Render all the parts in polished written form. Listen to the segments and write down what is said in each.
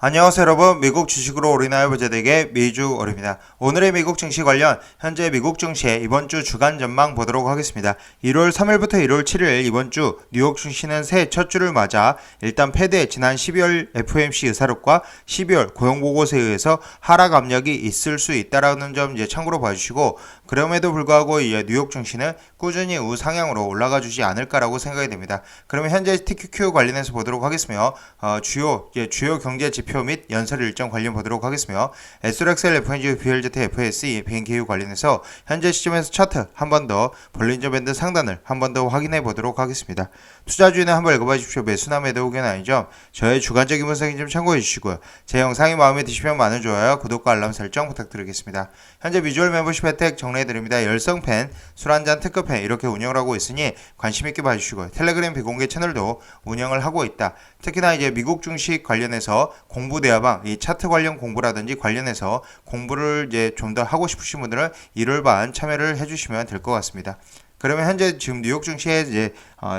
안녕하세요 여러분, 미국 주식으로 올인하여 부자되게 미주얼입니다. 오늘의 미국 증시 관련 현재 미국 증시의 이번 주 주간 전망 보도록 하겠습니다. 1월 3일부터 1월 7일 이번 주 뉴욕 증시는 새해 첫 주를 맞아 일단 패드의 지난 12월 FOMC 의사록과 12월 고용보고서에 의해서 하락 압력이 있을 수 있다라는 점 이제 참고로 봐주시고, 그럼에도 불구하고 이제 뉴욕 증시는 꾸준히 우상향으로 올라가 주지 않을까라고 생각이 됩니다. 그러면 현재 TQQ 관련해서 보도록 하겠으며 주요 경제 지표 및 연설 일정 관련 보도록 하겠으며 SRXL, FNG, BLZ, FSE, BNKU 관련해서 현재 시점에서 차트 한 번 더 볼린저 밴드 상단을 한 번 더 확인해 보도록 하겠습니다. 투자주의는 한번 읽어봐 주십시오. 매수나 매도 의견 아니죠. 저의 주관적인 분석인 좀 참고해 주시고요. 제 영상이 마음에 드시면 많은 좋아요, 구독과 알람 설정 부탁드리겠습니다. 현재 비주얼 멤버십 혜택 정리해드립니다. 열성팬, 술 한잔 특급팬 이렇게 운영을 하고 있으니 관심있게 봐주시고요. 텔레그램 비공개 채널도 운영을 하고 있다. 특히나 이제 미국 증시 관련해서 공부 대화방, 이 차트 관련 공부라든지 관련해서 공부를 이제 좀 더 하고 싶으신 분들은 1월 반 참여를 해주시면 될 것 같습니다. 그러면 현재 지금 뉴욕 증시의 이제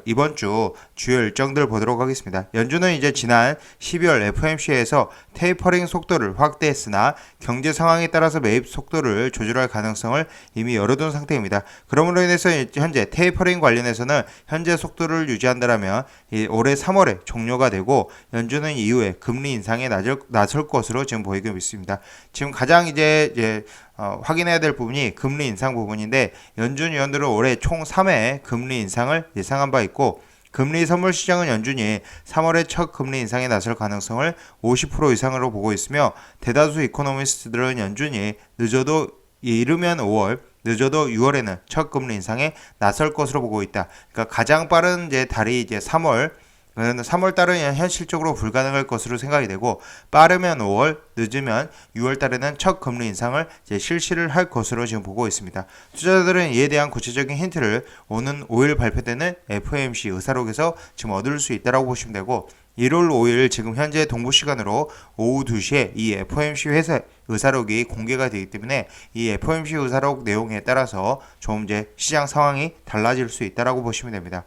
이번 주 주요 일정들 보도록 하겠습니다. 연준은 이제 지난 12월 FOMC에서 테이퍼링 속도를 확대했으나 경제 상황에 따라서 매입 속도를 조절할 가능성을 이미 열어둔 상태입니다. 그러므로 인해서 현재 테이퍼링 관련해서는 현재 속도를 유지한다면 올해 3월에 종료가 되고, 연준은 이후에 금리 인상에 나설 것으로 지금 보이고 있습니다. 지금 가장 이제 확인해야 될 부분이 금리 인상 부분인데, 연준 위원들은 올해 총 3회 금리 인상을 예상한 바 있고, 금리 선물 시장은 연준이 3월에 첫 금리 인상에 나설 가능성을 50% 이상으로 보고 있으며, 대다수 이코노미스트들은 연준이 이르면 5월, 늦어도 6월에는 첫 금리 인상에 나설 것으로 보고 있다. 그러니까 가장 빠른 이제 달이 이제 3월 달은 현실적으로 불가능할 것으로 생각이 되고, 빠르면 5월, 늦으면 6월 달에는 첫 금리 인상을 이제 실시를 할 것으로 지금 보고 있습니다. 투자자들은 이에 대한 구체적인 힌트를 오는 5일 발표되는 FOMC 의사록에서 지금 얻을 수 있다고 보시면 되고, 1월 5일 지금 현재 동부 시간으로 오후 2시에 이 FOMC 의사록이 공개가 되기 때문에 이 FOMC 의사록 내용에 따라서 좀 이제 시장 상황이 달라질 수 있다고 보시면 됩니다.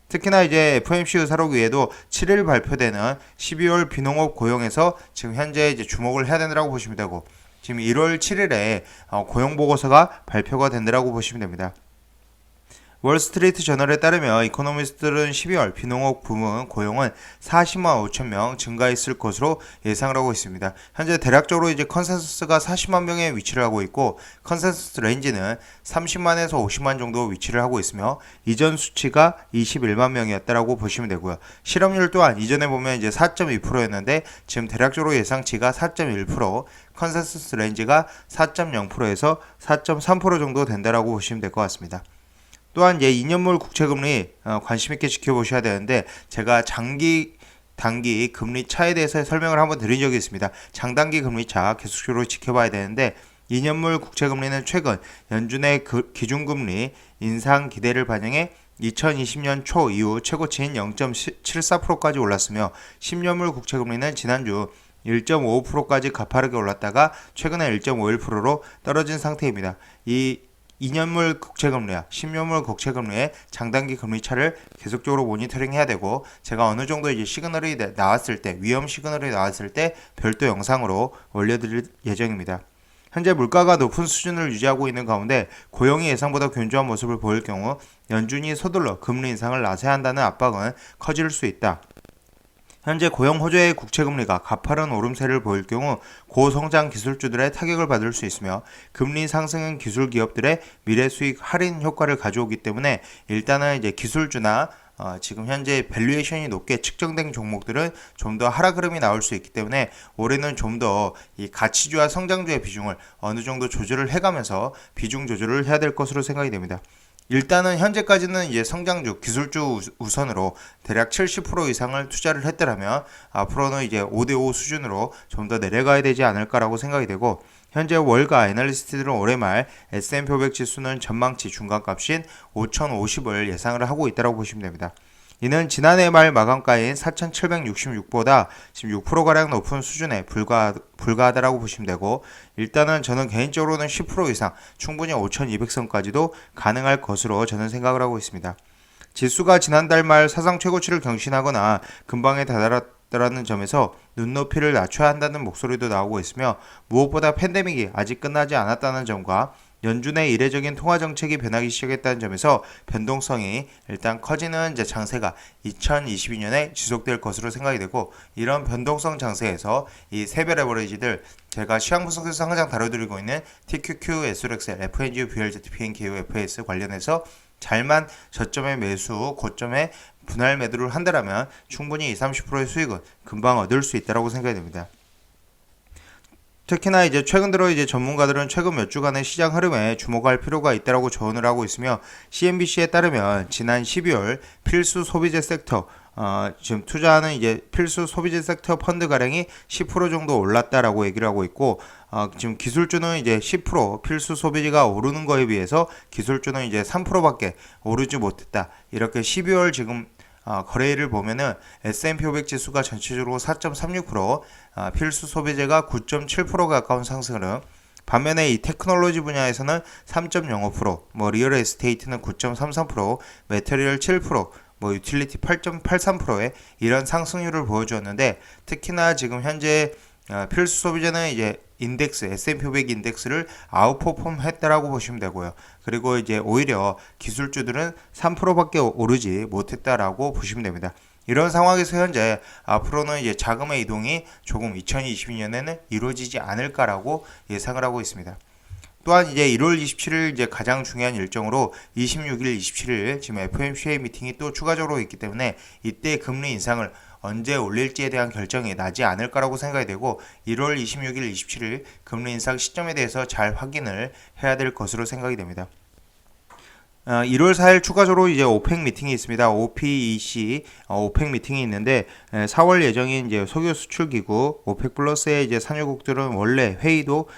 특히나 이제 FOMC 의사록 외에도 7일 발표되는 12월 비농업 고용에서 지금 현재 이제 주목을 해야 된다고 보시면 되고, 지금 1월 7일에 고용 보고서가 발표가 된다고 보시면 됩니다. 월스트리트 저널에 따르면 이코노미스트들은 12월 비농업 부문 고용은 40만 5천 명 증가했을 것으로 예상을 하고 있습니다. 현재 대략적으로 이제 컨센서스가 40만 명에 위치를 하고 있고, 컨센서스 레인지는 30만에서 50만 정도 위치를 하고 있으며, 이전 수치가 21만 명이었다라고 보시면 되고요. 실업률 또한 이전에 보면 이제 4.2%였는데 지금 대략적으로 예상치가 4.1%, 컨센서스 레인지가 4.0%에서 4.3% 정도 된다라고 보시면 될 것 같습니다. 또한 이제 2년물 국채금리 관심 있게 지켜보셔야 되는데, 제가 장기 단기 금리 차에 대해서 설명을 한번 드린 적이 있습니다. 장단기 금리 차 계속적으로 지켜봐야 되는데, 2년물 국채금리는 최근 연준의 기준금리 인상 기대를 반영해 2020년 초 이후 최고치인 0.74%까지 올랐으며, 10년물 국채금리는 지난주 1.55%까지 가파르게 올랐다가 최근에 1.51%로 떨어진 상태입니다. 이 2년물 국채금리와 10년물 국채금리의 장단기 금리 차를 계속적으로 모니터링 해야 되고, 제가 어느 정도 이제 시그널이 나왔을 때, 위험 시그널이 나왔을 때 별도 영상으로 올려드릴 예정입니다. 현재 물가가 높은 수준을 유지하고 있는 가운데 고용이 예상보다 견조한 모습을 보일 경우 연준이 서둘러 금리 인상을 나서야 한다는 압박은 커질 수 있다. 현재 고용 호조의 국채금리가 가파른 오름세를 보일 경우 고성장 기술주들의 타격을 받을 수 있으며, 금리 상승은 기술 기업들의 미래 수익 할인 효과를 가져오기 때문에 일단은 이제 기술주나 지금 현재 밸류에이션이 높게 측정된 종목들은 좀 더 하락 흐름이 나올 수 있기 때문에 올해는 좀 더 이 가치주와 성장주의 비중을 어느 정도 조절을 해가면서 비중 조절을 해야 될 것으로 생각이 됩니다. 일단은 현재까지는 이제 성장주, 기술주 우선으로 대략 70% 이상을 투자를 했더라면 앞으로는 이제 5대5 수준으로 좀 더 내려가야 되지 않을까라고 생각이 되고, 현재 월가 애널리스트들은 올해 말 S&P 500 지수는 전망치 중간값인 5,050을 예상을 하고 있다고 보시면 됩니다. 이는 지난해 말 마감가인 4,766보다 지금 6%가량 높은 수준에 불과하다라고 보시면 되고, 일단은 저는 개인적으로는 10% 이상 충분히 5,200선까지도 가능할 것으로 저는 생각을 하고 있습니다. 지수가 지난달 말 사상 최고치를 경신하거나 근방에 있다라는 점에서 눈높이를 낮춰야 한다는 목소리도 나오고 있으며, 무엇보다 팬데믹이 아직 끝나지 않았다는 점과 연준의 이례적인 통화 정책이 변하기 시작했다는 점에서 변동성이 일단 커지는 이제 장세가 2022년에 지속될 것으로 생각이 되고, 이런 변동성 장세에서 이 세배 레버리지들, 제가 시황 분석에서 항상 다뤄드리고 있는 TQQ, SRXL, FNG, BLZ, PNKU, FS 관련해서 잘만 저점의 매수, 고점의 분할 매도를 한다라면 충분히 20-30%의 수익은 금방 얻을 수 있다고 생각이 됩니다. 특히나 이제 최근 들어 이제 전문가들은 최근 몇 주간의 시장 흐름에 주목할 필요가 있다라고 조언을 하고 있으며, CNBC에 따르면 지난 12월 필수 소비재 섹터 지금 투자하는 이제 필수 소비재 섹터 펀드 가량이 10% 정도 올랐다라고 얘기를 하고 있고, 지금 기술주는 이제 10% 필수 소비재가 오르는 거에 비해서 기술주는 이제 3%밖에 오르지 못했다. 이렇게 12월 지금 거래일을 보면은 S&P 500 지수가 전체적으로 4.36%, 필수 소비재가 9.7% 가까운 상승을, 반면에 이 테크놀로지 분야에서는 3.05%, 뭐 리얼 에스테이트는 9.33%, 매테리얼 7%, 뭐 유틸리티 8.83%의 이런 상승률을 보여주었는데, 특히나 지금 현재 필수 소비재는 이제 인덱스, S&P 500 인덱스를 아웃퍼폼 했다라고 보시면 되고요. 그리고 이제 오히려 기술주들은 3%밖에 오르지 못했다라고 보시면 됩니다. 이런 상황에서 현재 앞으로는 이제 자금의 이동이 조금 2022년에는 이루어지지 않을까라고 예상을 하고 있습니다. 또한 이제 1월 27일 이제 가장 중요한 일정으로 26일, 27일 지금 FOMC 미팅이 또 추가적으로 있기 때문에 이때 금리 인상을 언제 올릴지에 대한 결정이 나지 않을까라고 생각이 되고, 1월 26일, 27일 금리 인상 시점에 대해서 잘 확인을 해야 될 것으로 생각이 됩니다. 1월 4일 추가적으로 이제 오펙 미팅이 있습니다. OPEC 오펙 미팅이 있는데, 4월 예정인 이제 석유 수출 기구 오펙 플러스의 이제 산유국들은 원래 회의도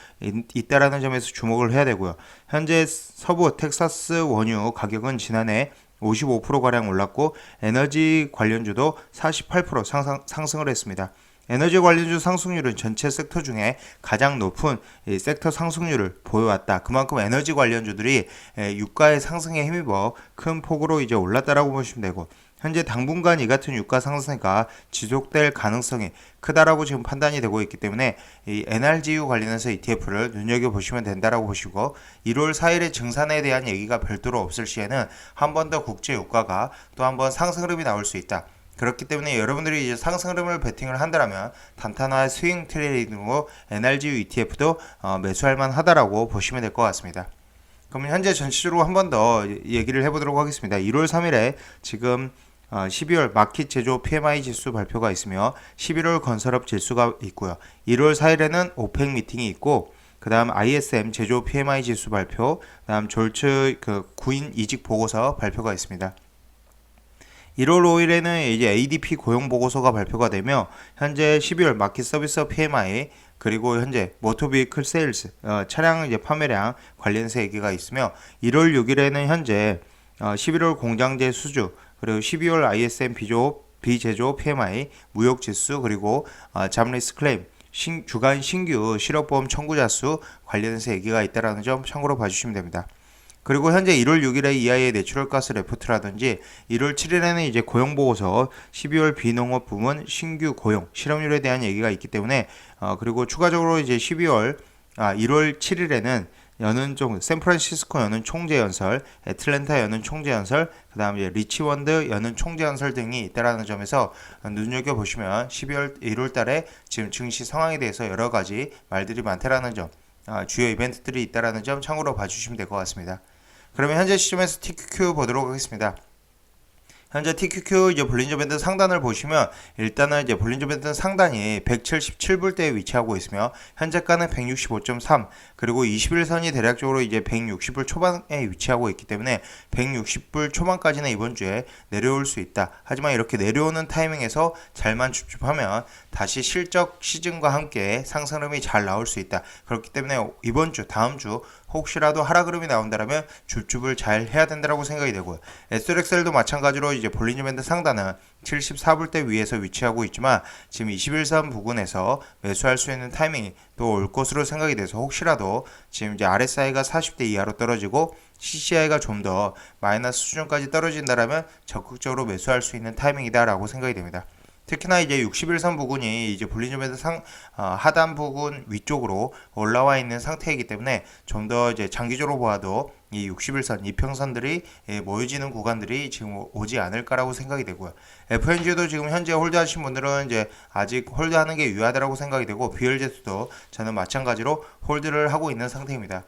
있다라는 점에서 주목을 해야 되고요. 현재 서부 텍사스 원유 가격은 지난해 55%가량 올랐고, 에너지 관련주도 48% 상승을 했습니다. 에너지 관련주 상승률은 전체 섹터 중에 가장 높은 이 섹터 상승률을 보여왔다. 그만큼 에너지 관련주들이 유가의 상승에 힘입어 큰 폭으로 이제 올랐다라고 보시면 되고, 현재 당분간 이 같은 유가 상승세가 지속될 가능성이 크다라고 지금 판단이 되고 있기 때문에 이 NRGU 관련해서 ETF를 눈여겨보시면 된다라고 보시고, 1월 4일에 증산에 대한 얘기가 별도로 없을 시에는 한 번 더 국제 유가가 또 한 번 상승 흐름이 나올 수 있다. 그렇기 때문에 여러분들이 이제 상승 흐름을 베팅을 한다라면 단타나 스윙 트레이딩으로 NRGU ETF도 매수할 만하다라고 보시면 될 것 같습니다. 그럼 현재 전체적으로 한 번 더 얘기를 해보도록 하겠습니다. 1월 3일에 지금 12월 마켓 제조 PMI 지수 발표가 있으며 11월 건설업 지수가 있고요. 1월 4일에는 오펙 미팅이 있고, 그 다음 ISM 제조 PMI 지수 발표, 그 다음 졸츠 구인 이직 보고서 발표가 있습니다. 1월 5일에는 이제 ADP 고용 보고서가 발표가 되며, 현재 12월 마켓 서비스 PMI, 그리고 현재 모터비클 세일즈 차량 이제 판매량 관련해서 얘기가 있으며, 1월 6일에는 현재 11월 공장제 수주, 그리고 12월 ISM 비제조 PMI 무역 지수, 그리고 잡리스 클레임 주간 신규 실업보험 청구자 수 관련해서 얘기가 있다라는 점 참고로 봐주시면 됩니다. 그리고 현재 1월 6일에 EIA 내추럴 가스 레포트라든지 1월 7일에는 이제 고용 보고서 12월 비농업 부문 신규 고용 실업률에 대한 얘기가 있기 때문에, 그리고 추가적으로 이제 1월 7일에는 샌프란시스코 여는 총재 연설, 애틀랜타 여는 총재 연설, 그 다음에 리치원드 여는 총재 연설 등이 있다라는 점에서 눈여겨 보시면 12월 1월 달에 지금 증시 상황에 대해서 여러 가지 말들이 많다라는 점, 주요 이벤트들이 있다라는 점 참고로 봐주시면 될 것 같습니다. 그러면 현재 시점에서 TQQ 보도록 하겠습니다. 현재 TQQ 이제 볼린저 밴드 상단을 보시면, 일단은 이제 볼린저 밴드 상단이 177불대에 위치하고 있으며 현재가는 165.3, 그리고 21선이 대략적으로 이제 160불 초반에 위치하고 있기 때문에 160불 초반까지는 이번 주에 내려올 수 있다. 하지만 이렇게 내려오는 타이밍에서 잘만 줍줍하면 다시 실적 시즌과 함께 상승 흐름이 잘 나올 수 있다. 그렇기 때문에 이번 주, 다음 주 혹시라도 하락 흐름이 나온다면 줍줍을 잘 해야 된다고 생각이 되고요. SRXL도 마찬가지로 이제 볼린저 밴드 상단은 74불대 위에서 위치하고 있지만 지금 21선 부근에서 매수할 수 있는 타이밍이 또 올 것으로 생각이 돼서, 혹시라도 지금 이제 RSI가 40대 이하로 떨어지고 CCI가 좀 더 마이너스 수준까지 떨어진다면 적극적으로 매수할 수 있는 타이밍이다라고 생각이 됩니다. 특히나 이제 61선 부근이 이제 볼린저 밴드 하단 부근 위쪽으로 올라와 있는 상태이기 때문에 좀 더 이제 장기적으로 보아도 이 61선 이평선들이 모여지는 구간들이 지금 오지 않을까라고 생각이 되고요. FNG도 지금 현재 홀드하신 분들은 이제 아직 홀드하는 게 유효하다고 생각이 되고, BLZ도 저는 마찬가지로 홀드를 하고 있는 상태입니다.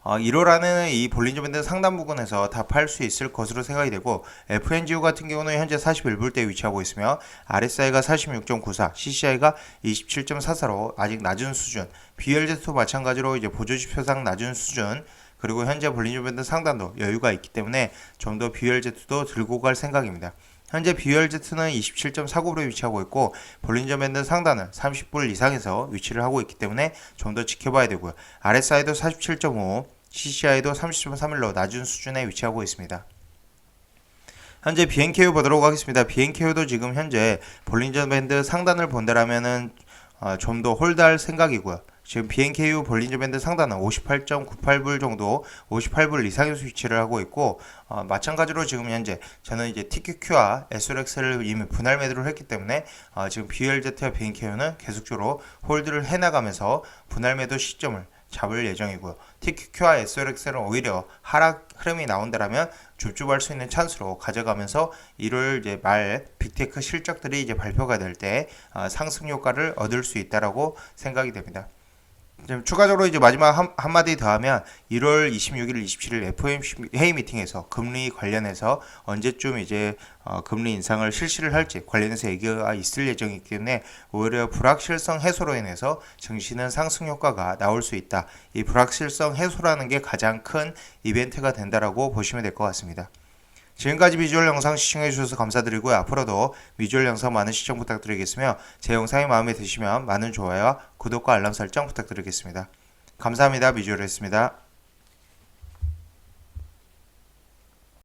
1월 안에는 이 볼린저 밴드 상단 부근에서 다 팔 수 있을 것으로 생각이 되고, FNGU 같은 경우는 현재 41불대에 위치하고 있으며 RSI가 46.94, CCI가 27.44로 아직 낮은 수준, BLZ도 마찬가지로 이제 보조지표상 낮은 수준, 그리고 현재 볼린저 밴드 상단도 여유가 있기 때문에 좀 더 BLZ도 들고 갈 생각입니다. 현재 BLZ는 27.49불에 위치하고 있고, 볼린저 밴드 상단은 30불 이상에서 위치를 하고 있기 때문에 좀 더 지켜봐야 되고요. RSI도 47.5, CCI도 30.31로 낮은 수준에 위치하고 있습니다. 현재 BNKU 보도록 하겠습니다. BNKU도 지금 현재 볼린저 밴드 상단을 본다라면은 좀 더 홀드할 생각이고요. 지금 BNKU 볼린저 밴드 상단은 58.98불 정도, 58불 이상에서 위치를 하고 있고, 마찬가지로 지금 현재 저는 이제 TQQ와 SLX를 이미 분할 매도를 했기 때문에 지금 BLZ와 BNKU는 계속적으로 홀드를 해나가면서 분할 매도 시점을 잡을 예정이고요. TQQ와 SLX는 오히려 하락 흐름이 나온다라면 줍줍할 수 있는 찬스로 가져가면서 1월 이제 말 빅테크 실적들이 이제 발표가 될 때 상승 효과를 얻을 수 있다라고 생각이 됩니다. 추가적으로 이제 마지막 한마디 더하면 1월 26일, 27일 FOMC 회의 미팅에서 금리 관련해서 언제쯤 이제 금리 인상을 실시를 할지 관련해서 얘기가 있을 예정이기 때문에 오히려 불확실성 해소로 인해서 증시는 상승 효과가 나올 수 있다. 이 불확실성 해소라는 게 가장 큰 이벤트가 된다라고 보시면 될 것 같습니다. 지금까지 비주얼 영상 시청해주셔서 감사드리고요. 앞으로도 비주얼 영상 많은 시청 부탁드리겠으며, 제 영상이 마음에 드시면 많은 좋아요와 구독과 알람 설정 부탁드리겠습니다. 감사합니다. 비주얼이었습니다.